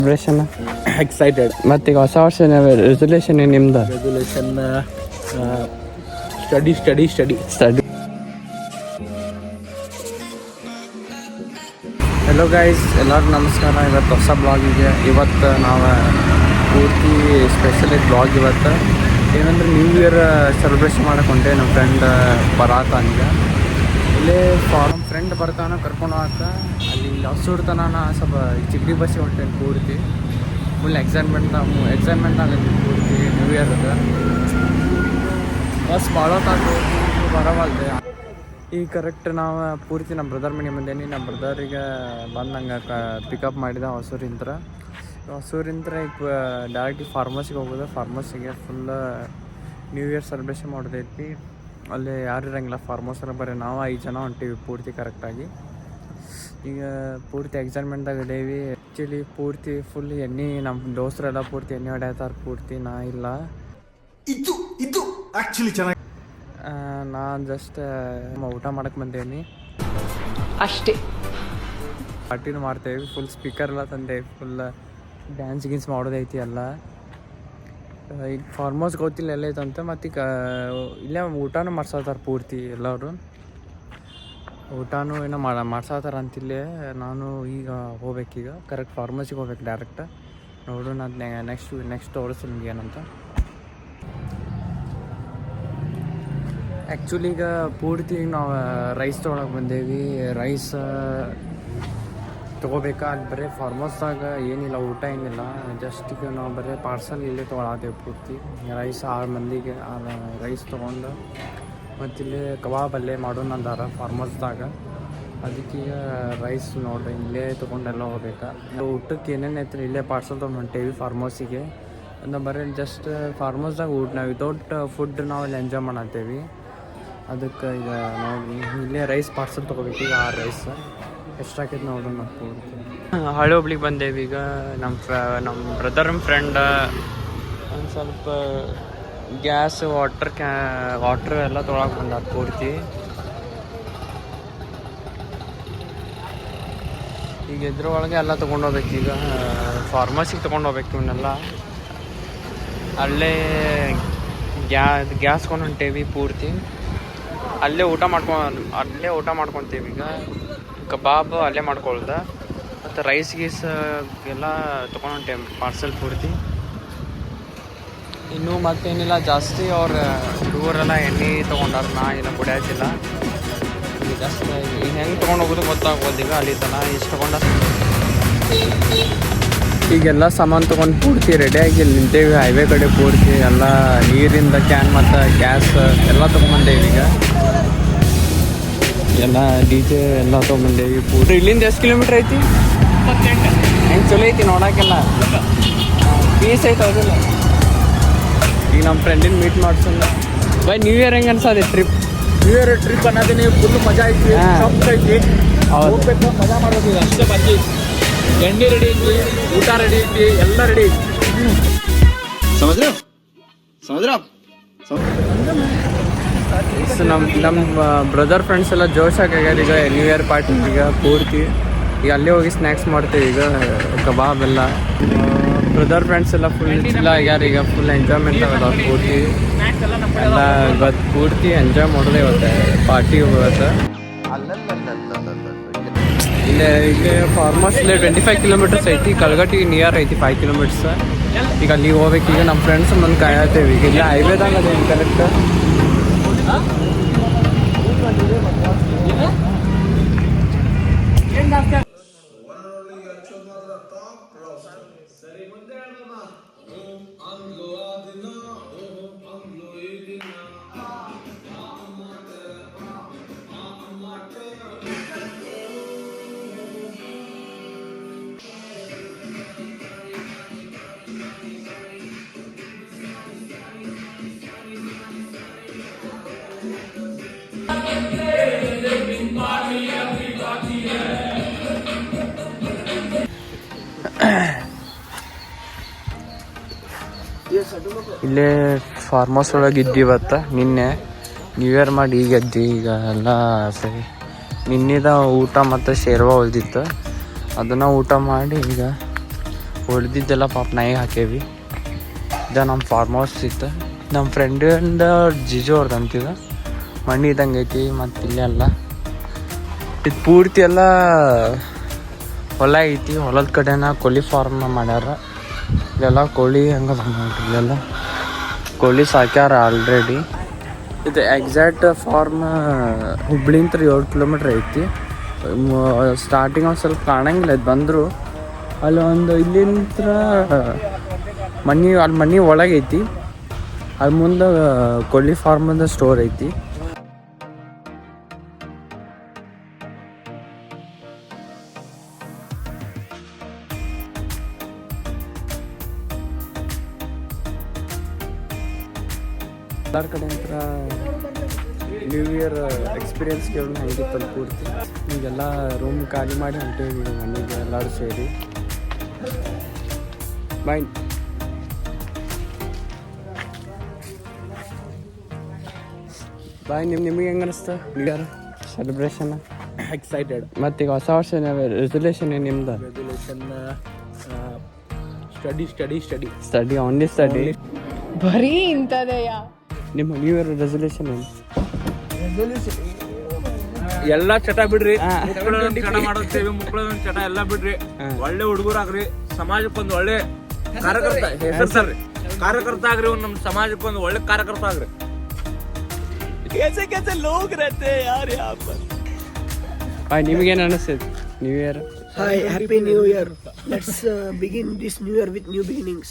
Celebration excited. ಮತ್ತೀಗ ಹೊಸ ವರ್ಷ ರೆಸೊಲ್ಯೂಷನ್ ನಿಮ್ದು? Resolution study study study study. Hello guys, ಎಲ್ಲರಿಗೂ ನಮಸ್ಕಾರ. ಇವತ್ತು ಹೊಸ ಬ್ಲಾಗಿಗೆ. ಇವತ್ತು ನಾವು ಪೂರ್ತಿ ಸ್ಪೆಷಲ್ ಬ್ಲಾಗ್. ಇವತ್ತು ಏನಂದ್ರೆ ನ್ಯೂ ಇಯರ್ ಸೆಲೆಬ್ರೇಷನ್ ಮಾಡಕ್ಕೆ ಹೊಂಟೆ. ನಮ್ಮ ಫ್ರೆಂಡ್ ಬರಾತಾನೀಗ ಇಲ್ಲೇ ಫಾರ್ಮ್ ಫ್ರೆಂಡ್ ಬರ್ತಾನ ಕರ್ಕೊಂಡು ಹೋಗಕ್ಕೆ. ಅಲ್ಲಿ ಹೊಸೂರು ತನಕ ಸ್ವಲ್ಪ ಚಿಗಡಿ ಬಸ್ಸಿಗೆ ಹೊಂಟೇನೆ. ಪೂರ್ತಿ ಫುಲ್ ಎಕ್ಸೈಟ್ಮೆಂಟ್ ಆಗೈತಿ ಪೂರ್ತಿ ನ್ಯೂ ಇಯರ್ದು. ಬಸ್ ಭಾಳತ್ತಾತು ಬರವಲ್ದೆ. ಈಗ ಕರೆಕ್ಟ್ ನಾವು ಪೂರ್ತಿ ನಮ್ಮ ಬ್ರದರ್ ಮನೆ ಬಂದೇನಿ. ನಮ್ಮ ಬ್ರದರಿಗೆ ಬಂದಂಗೆ ಪಿಕಪ್ ಮಾಡಿದ ಹೊಸೂರಿಂತ್ರ ಈಗ ಡೈರೆಕ್ಟ್ ಫಾರ್ಮಸಿಗೆ ಹೋಗೋದು. ಫಾರ್ಮಸಿಗೆ ಫುಲ್ ನ್ಯೂ ಇಯರ್ ಸೆಲೆಬ್ರೇಷನ್ ಮಾಡೋದೈತಿ. ಅಲ್ಲಿ ಯಾರು ಇರೋಂಗಿಲ್ಲ ಫಾರ್ಮಸ್ರ, ಬರೀ ನಾವು 5 ಜನ ಹೊಂಟೀವಿ ಪೂರ್ತಿ ಕರೆಕ್ಟಾಗಿ. ಈಗ ಪೂರ್ತಿ ಎಕ್ಸೈಟ್ಮೆಂಟ್ದಾಗ ಇದೇವಿ. ಆ್ಯಕ್ಚುಲಿ ಪೂರ್ತಿ ಫುಲ್ ಎಣ್ಣೆ ನಮ್ಮ ದೋಸ್ತರೆಲ್ಲ ಪೂರ್ತಿ ಎಣ್ಣೆ ಹೊಡ್ಯಾತಾರೆ. ಪೂರ್ತಿ ನಾ ಇಲ್ಲ. ಇದು ಆ್ಯಕ್ಚುಲಿ ಚೆನ್ನಾಗಿ. ನಾನು ಜಸ್ಟ್ ಊಟ ಮಾಡಕ್ಕೆ ಬಂದೇನಿ ಅಷ್ಟೇ. ಪಾರ್ಟಿನೂ ಮಾಡ್ತೇವೆ. ಫುಲ್ ಸ್ಪೀಕರ್ ಎಲ್ಲ ತಂದೇವಿ. ಫುಲ್ ಡ್ಯಾನ್ಸ್ ಗಿನ್ಸ್ ಮಾಡೋದೈತಿ ಎಲ್ಲ. ಈಗ ಫಾರ್ಮರ್ಸ್ ಗೊತ್ತಿಲ್ಲ ಎಲ್ಲ ಐತಂತ. ಮತ್ತು ಈಗ ಇಲ್ಲೇ ಊಟನೂ ಮಾಡ್ಸತ್ತಾರ ಪೂರ್ತಿ ಎಲ್ಲರೂ. ಊಟನೂ ಏನೋ ಮಾಡ್ಸತ್ತಾರ ಅಂತಿಲ್ಲೇ. ನಾನು ಈಗ ಹೋಗ್ಬೇಕೀಗ ಕರೆಕ್ಟ್ ಫಾರ್ಮಸಿಗೆ ಹೋಗ್ಬೇಕು ಡೈರೆಕ್ಟ್. ನೋಡೋಣ ಅದು ನೆಕ್ಸ್ಟ್ ತೋರಿಸ್ತೀನಿ ನಿಮ್ಗೆ ಏನಂತ. ಆ್ಯಕ್ಚುಲಿ ಈಗ ಪೂರ್ತಿ ನಾವು ರೈಸ್ ತೊಗೊಳಕ್ಕೆ ಬಂದೇವಿ. ರೈಸ್ ತೊಗೋಬೇಕಾ? ಅಲ್ಲಿ ಬರೀ ಫಾರ್ಮಸ್ದಾಗ ಏನಿಲ್ಲ, ಊಟ ಏನಿಲ್ಲ. ಜಸ್ಟ್ ಈಗ ನಾವು ಬರೀ ಪಾರ್ಸಲ್ ಇಲ್ಲೇ ತೊಗೊಳತ್ತೇವೆ ಪೂರ್ತಿ. ರೈಸ್ 6 ಮಂದಿಗೆ ರೈಸ್ ತೊಗೊಂಡು ಮತ್ತಿಲ್ಲಿ ಕಬಾಬ್ ಅಲ್ಲೇ ಮಾಡೋಣ ಅಂದಾರ ಫಾರ್ಮಸ್ದಾಗ. ಅದಕ್ಕೀಗ ರೈಸ್ ನೋಡ್ರಿ ಇಲ್ಲೇ ತೊಗೊಂಡೆಲ್ಲ ಹೋಗ್ಬೇಕಾ. ಊಟಕ್ಕೆ ಏನೇನು ಐತ್ರಿ ಇಲ್ಲೇ ಪಾರ್ಸಲ್ ತೊಗೊಂಡು ಹೊಂಟೇವಿ ಫಾರ್ಮಸಿಗೆ. ನಾವು ಬರೀ ಜಸ್ಟ್ ಫಾರ್ಮಸ್ದಾಗ ನಾವು ವಿತೌಟ್ ಫುಡ್ ನಾವು ಇಲ್ಲಿ ಎಂಜಾಯ್ ಮಾಡತ್ತೇವಿ. ಅದಕ್ಕೆ ಈಗ ನೋಡಿ ಇಲ್ಲೇ ರೈಸ್ ಪಾರ್ಸಲ್ ತೊಗೋಬೇಕು. ಈಗ 6 ರೈಸ್ ಎಷ್ಟಾಕೈತೆ ನೋಡೋಣ ಪೂರ್ತಿ. ಹಳೆ ಹುಬ್ಳಿಗೆ ಬಂದೇವಿ ಈಗ. ನಮ್ಮ ಬ್ರದರ್ ಫ್ರೆಂಡ್ ಒಂದು ಸ್ವಲ್ಪ ಗ್ಯಾಸ್ ವಾಟ್ರ್ ಎಲ್ಲ ತೊಗೊಳಕ್ಕೆ ಬಂದಾರ ಪೂರ್ತಿ. ಈಗ ಇದ್ರೊಳಗೆ ಎಲ್ಲ ತೊಗೊಂಡೋಗ್ಬೇಕು. ಈಗ ಫಾರ್ಮಸಿಗೆ ತೊಗೊಂಡೋಗ್ಬೇಕು ಇವನ್ನೆಲ್ಲ. ಅಲ್ಲೇ ಗ್ಯಾಸ್ ಕೊಂಡು ಹೊಂಟೇವಿ ಪೂರ್ತಿ. ಅಲ್ಲೇ ಊಟ ಮಾಡ್ಕೊತೀವಿ. ಈಗ ಕಬಾಬ್ ಅಲ್ಲೇ ಮಾಡ್ಕೊಳ್ದ. ಮತ್ತು ರೈಸ್ ಗೀಸ್ ಎಲ್ಲ ತೊಗೊಂಡು ಹೊಂಟೇವಿ ಪಾರ್ಸಲ್ ಪೂರ್ತಿ. ಇನ್ನೂ ಮತ್ತೇನಿಲ್ಲ ಜಾಸ್ತಿ. ಅವ್ರ ಟೂರೆಲ್ಲ ಎಣ್ಣೆ ತೊಗೊಂಡಾರ. ನಾ ಏನೋ ಕುಡಿಯೋದಿಲ್ಲ. ಈಗ ಜಾಸ್ತಿ ಇನ್ನು ಹೆಂಗೆ ತೊಗೊಂಡು ಹೋಗೋದು ಗೊತ್ತಾಗ್ಬೋದು. ಈಗ ಅಲ್ಲಿ ತನ ಇಷ್ಟು ತೊಗೊಂಡ ಈಗೆಲ್ಲ ಸಾಮಾನು ತೊಗೊಂಡು ಪೂರ್ತಿ ರೆಡಿಯಾಗಿ ಇಲ್ಲಿ ನಿಂತೇವಿ ಹೈವೇ ಕಡೆ. ಪೂರ್ತಿ ಎಲ್ಲ ನೀರಿಂದ ಕ್ಯಾನ್ ಮತ್ತು ಗ್ಯಾಸ್ ಎಲ್ಲ ತೊಗೊಂಬಂದೇವಿ. ಈಗ ಎಲ್ಲ DJ ಎಲ್ಲ ತೊಗೊಂಬಂದೇವಿ ಪೂರ್ತಿ. ಇಲ್ಲಿಂದ ಎಷ್ಟು ಕಿಲೋಮೀಟ್ರ್ ಐತಿ? 28. ಹೆಂಗೆ ಚಲೋ ಐತಿ ನೋಡೋಕ್ಕೆಲ್ಲ? ಪೀಸ್ ಐತೆ ಹೌದಿಲ್ಲ? ಈಗ ನಮ್ಮ ಫ್ರೆಂಡಿನ ಮೀಟ್ ಮಾಡ್ಸೋಣ. ಬೈ ನ್ಯೂ ಇಯರ್ ಹೆಂಗೆ ಅನ್ಸೋದು ಟ್ರಿಪ್? ನ್ಯೂ ಇಯರ್ ಟ್ರಿಪ್ ಅನ್ನೋದೇನೆ ಫುಲ್ ಮಜಾ ಐತಿ. ಐತಿ ಹೋಗ್ಬೇಕು, ಮಜಾ ಮಾಡೋದು ಅಷ್ಟೇ. ಮಜಾ ಐತಿ. ಎಣ್ಣೆ ರೆಡಿ ಐತಿ, ಊಟ ರೆಡಿ ಐತಿ, ಎಲ್ಲ ರೆಡಿ ಐತಿ. ನಮ್ಮ ಬ್ರದರ್ ಫ್ರೆಂಡ್ಸ್ ಎಲ್ಲ ಜೋಶಾಗ್ಯಾರ ಈಗ ನ್ಯೂ ಇಯರ್ ಪಾರ್ಟಿ. ಈಗ ಪೂರ್ತಿ ಈಗ ಅಲ್ಲೇ ಹೋಗಿ ಸ್ನ್ಯಾಕ್ಸ್ ಮಾಡ್ತೀವಿ. ಈಗ ಕಬಾಬ್ ಎಲ್ಲ ಬ್ರದರ್ ಫ್ರೆಂಡ್ಸ್ ಎಲ್ಲ ಫುಲ್ ಚಿಲ್ಲ ಆಗ್ಯಾರ. ಈಗ ಫುಲ್ ಎಂಜಾಯ್ಮೆಂಟ್ ಆಗಲ್ಲ ಪೂರ್ತಿ ಎಲ್ಲ. ಇವತ್ತು ಪೂರ್ತಿ ಎಂಜಾಯ್ ಮಾಡೋದೇ ಇವತ್ತು ಪಾರ್ಟಿ ಇವತ್ತು. ಇಲ್ಲೇ ಫಾರ್ಮಸ್ ಇಲ್ಲೇ 25 ಕಿಲೋಮೀಟರ್ಸ್ ಐತಿ. ಕಲ್ಗಟ್ಟಿಗೆ ನಿಯರ್ ಐತಿ 5 ಕಿಲೋಮೀಟರ್ಸ್. ಈಗ ಅಲ್ಲಿಗೆ ಹೋಗ್ಬೇಕು. ಈಗ ನಮ್ಮ ಫ್ರೆಂಡ್ಸ್ ಬಂದು ಕಾಯತ್ತೇವೆ. ಈಗ ಇಲ್ಲ ಹೈವೇದಾಗ ಅದೇನು ಕರೆಕ್ಟ್. ಇಲ್ಲೇ ಫಾರ್ಮಸ್ ಒಳಗೆ ಇದ್ದಿ ಇವತ್ತು. ನಿನ್ನೆ ನ್ಯೂ ಇಯರ್ ಮಾಡಿ ಈಗ ಎದ್ದಿ. ಈಗ ಎಲ್ಲ ಸರಿ ನಿನ್ನೆದ ಊಟ ಮತ್ತು ಶೇರ್ವಾ ಉಳ್ದಿತ್ತು. ಅದನ್ನು ಊಟ ಮಾಡಿ ಈಗ ಹೊಡೆದಿದ್ದೆಲ್ಲ ಪಾಪ ನಾಯಿಗೆ ಹಾಕೇವಿ. ಇದು ನಮ್ಮ ಫಾರ್ಮ್ ಹೌಸ್ ಇತ್ತು. ನಮ್ಮ ಫ್ರೆಂಡಿಂದ ಜಿಜು ಅವ್ರದ್ದು ಅಂತಿದ ಮಣ್ಣು ಇದ್ದಂಗೆ ಐತಿ. ಮತ್ತು ಇಲ್ಲೆಲ್ಲ ಇದು ಪೂರ್ತಿ ಎಲ್ಲ ಹೊಲ ಐತಿ. ಹೊಲದ ಕಡೆನ ಕೋಳಿ ಫಾರ್ಮ್ ಮಾಡ್ಯಾರ. ಇಲ್ಲೆಲ್ಲ ಕೋಳಿ ಹಂಗೆ ನೋಡ್ರಿ, ಇಲ್ಲೆಲ್ಲ ಕೋಳಿ ಸಾಕ್ಯಾರ ಆಲ್ರೆಡಿ. ಇದು ಎಕ್ಸಾಕ್ಟ್ ಫಾರ್ಮ್ ಹುಬ್ಳಿಂತ 7 ಕಿಲೋಮೀಟ್ರ್ ಐತಿ. ಸ್ಟಾರ್ಟಿಂಗ್ ಒಂದು ಸ್ವಲ್ಪ ಕಾಣಂಗಿಲ್ಲ, ಇದು ಬಂದರು ಅಲ್ಲಿ ಒಂದು ಇಲ್ಲಿಂದ ಮನೆ ಒಳಗೆ ಐತಿ. ಅಲ್ಲಿ ಮುಂದೆ ಕೋಳಿ ಫಾರ್ಮದ ಸ್ಟೋರ್ ಐತಿ. ಎಲ್ಲರ ಕಡೆ ಅಂತ ನ್ಯೂ ಇಯರ್ ಎಕ್ಸ್ಪೀರಿಯನ್ಸ್ ಕೇಳೋಣ ಹೆಂಗಿತ್ತಲ್ಲಿ ಪೂರ್ತಿ. ಈಗೆಲ್ಲ ರೂಮ್ ಖಾಲಿ ಮಾಡಿ ಹೊಂಟೇವಿ ಮನೆಗೆ ಎಲ್ಲರೂ ಸೇರಿ. ಬಾಯ್. ಬಾಯ್. ನಿಮಗೆ ಹೆಂಗೆ ಅನಿಸ್ತಾ ನ್ಯೂ ಇಯರ್ ಸೆಲೆಬ್ರೇಷನ್? ಎಕ್ಸೈಟೆಡ್. ಮತ್ತೀಗ ಹೊಸ ವರ್ಷ ರೆಸಲ್ಯೂಷನ್ ಏನು ನಿಮ್ದು? Resolution study only study. ಬರೀ ಇಂಥದೆಯಾ? ನಿಮ್ಮ ನ್ಯೂ ಇಯರ್ ರೆಸಲ್ಯೂಷನ್ ಏನು? ಎಲ್ಲ ಚಟ ಬಿಡ್ರಿ, ಚಟ ಮಾಡೋದೇವಿ, ಮುಕ್ಕಳದೊಂದು ಚಟ ಎಲ್ಲ ಬಿಡ್ರಿ. ಒಳ್ಳೆ ಹುಡುಗರಾಗ್ರಿ, ಸಮಾಜಕ್ಕೊಂದು ಒಳ್ಳೆ ಕಾರ್ಯಕರ್ತ ಹೆಸರ್ಸಲ್ರಿ, ಕಾರ್ಯಕರ್ತ ಆಗ್ರಿ. ಒಂದು ನಮ್ಮ ಸಮಾಜಕ್ಕೊಂದು ಒಳ್ಳೆ ಕಾರ್ಯಕರ್ತ ಆಗ್ರಿ. कैसे लोग रहते हैं यार यहाँ पर. ಬಾಯ್. ನಿಮಗೇನು ಅನಿಸ್ತೈತಿ new year? Hi, Happy New Year. Let's begin this new year with new beginnings.